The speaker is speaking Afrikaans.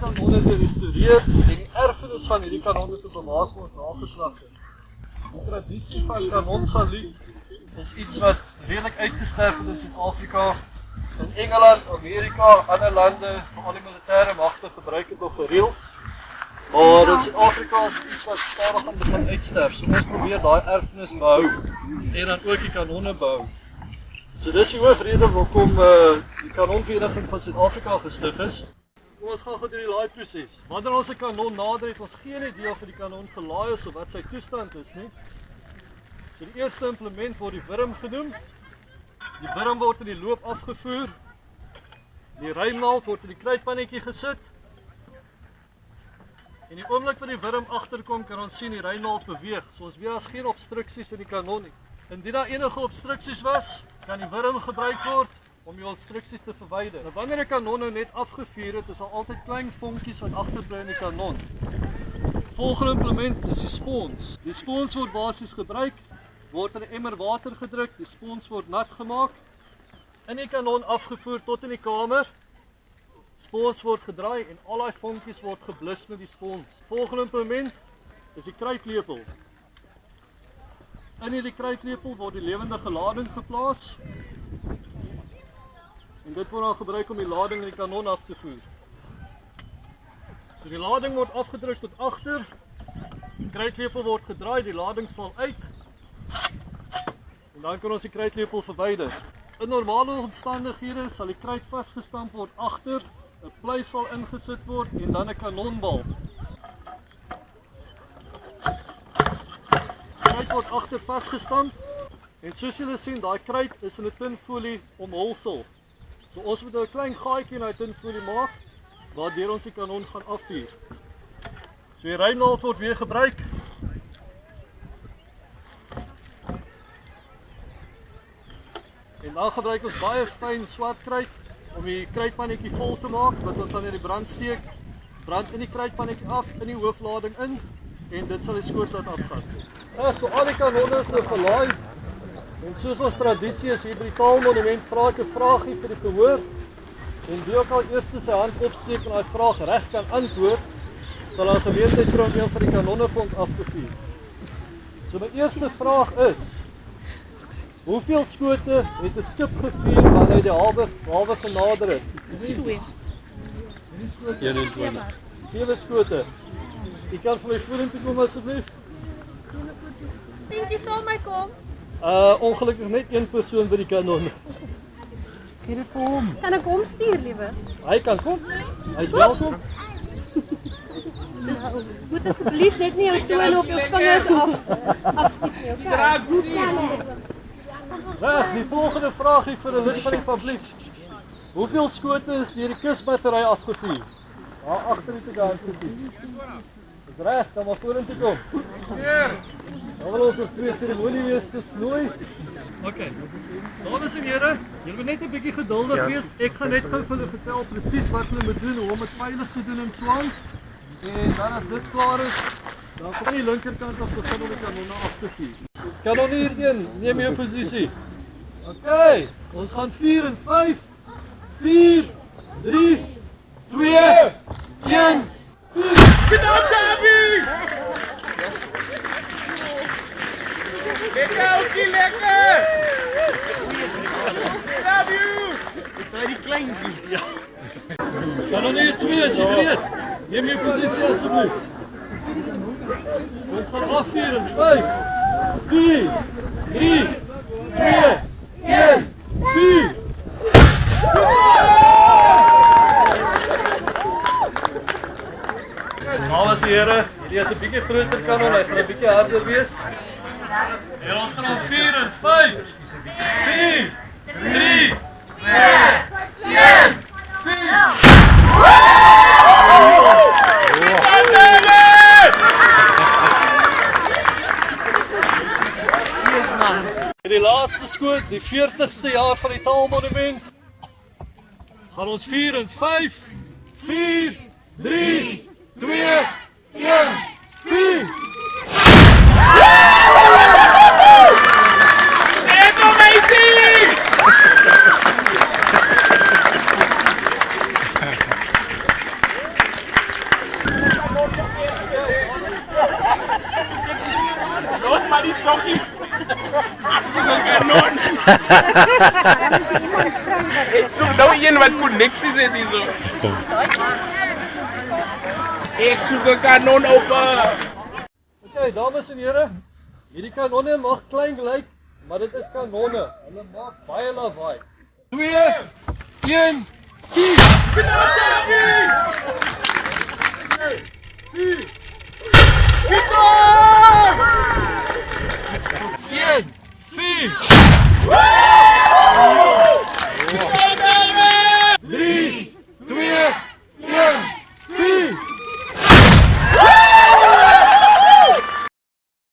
kanonne te restoreer en die erfenis van hierdie kanonne te bewaar vir ons nageslagte. Die tradisie van kanonsaluut is iets wat redelijk uitgesterf het in Suid-Afrika, in Engeland, Amerika, ander lande, veral die militaire magte gebruik het nog gereeld. Maar in Suid-Afrika is iets wat stadig aan begin uitsterf, so ons probeer daai erfenis behou en dan ook die kanonne behou. So dis die hoofrede waarom die kanonvereniging van Suid-Afrika gestig is. Kom ons gaan goed in die laaiproses. Wanneer ons 'n kanon nader het, ons geen idee of die kanon gelaai is of wat sy toestand is nie. So die eerste implement word die wurm genoem. Die wurm word in die loop afgevoer. Die ruimnaald word in die kruitpannetjie gesit. En die oomblik wat die wurm agterkom, kan ons sien die ruimnaald beweeg. So ons weet daar's geen obstruksies in die kanon nie. Indien daar enige obstruksies was, kan die wurm gebruik word om die obstruksies te verwyder. Nou wanneer 'n kanon nou net afgevuur het, is daar altyd klein vonkies wat agterbly in die kanon. Volgende implement is die spons. Die spons word basies gebruik, word in 'n emmer water gedruk, die spons word nat gemaak, in die kanon afgevoer tot in die kamer. Spons word gedraai en al die vonkies word geblus met die spons. Volgende implement is die kruitlepel. In hierdie kruitlepel word die lewendige lading geplaas. En dit word dan gebruik om die lading in die kanon af te voer. So die lading word afgedruk tot agter. Die kruitlepel word gedraai, die lading val uit. En dan kan ons die kruitlepel verwyder. In normale omstandighede sal die kruit vasgestamp word agter, 'n pluis sal ingesit word en dan 'n kanonbal. Die kruit word agter vasgestamp en soos julle sien, daai kruit is in 'n tinfolie omhulsel. So ons moet 'n klein gaatjie in daai tinfolie maak waardeur ons die kanon gaan afvuur. So die ruimnaald word weer gebruik. En dan gebruik ons baie fyn swart kruit om die kruitpannetjie vol te maak wat ons dan in die brand steek. Brand in die kruitpannetjie af, in die hooflading in en dit sal die skoot laat afgaan. So al die kanonne is nou gelaai. En soos ons tradisie is hier by die Taalmonument, vra ek 'n vraagie vir die verhoor. En wie ook al eers sy hand opsteek en daai vraag reg kan antwoord, sal daar geleentheid kry om een van die kanonne vir ons af te vuur. So my eerste vraag is: hoeveel skote het 'n skip gevuur wanneer hy die hawe genader het? 2. 7 skote. U kan vir my vorentoe kom asseblief. Dink jy sal my kom? Ongelukkig net een persoon by die kanon. Gee dit vir hom. Kan ek hom stuur, liewe? Hy kan kom. Hy's welkom. Moet asseblief net nie jou toon op jou vingers af. Reg, die volgende vraagie vir 'n lid van die publiek. Hoeveel skote is deur die kusbattery afgevuur? Daar agter die kant gesien. Dis reg, dan maar vorentoe kom. Dan wil ons twee seremoniemees gesnooi. Okay. Dames en here, julle moet net 'n bietjie geduldig wees. Ek gaan net gou vir julle vertel presies wat hulle moet doen om dit veilig te doen in Swaan. En dan as dit klaar is, dan kom aan die linkerkant af begin om die kanonne af te vuur. Kanonier 1, neem jou posisie. Okay, ons gaan 4 en 5. 4, 3, 2, 1. Get out, Davy! Lekker, lekker! Love you! Dit die kleintjie. Ja. Kanonier 2, as jy weet. Neem jou posisie asseblief. Ons gaan afvuur in 5, 4, 3, 2, 1, vuur! Dames en here, hierdie is 'n bietjie groter kanon, hy gaan 'n bietjie harder wees. En ons gaan 4 en 5, 4, 3, 2, 1, vuur! Die laaste skoot, die 40ste jaar van die Taalmonument. Gaan ons 4 en 5, 4, 3, 2, 1, 4! It's amazing! die sokkies. Kanon. Ek soek nou een wat connecties het hierso. Ek soek 'n kanon op. Okay, dames en here, hierdie kanonne mag klein lyk, maar dit is kanonne. Hulle maak baie lawaai. 2 1 4 4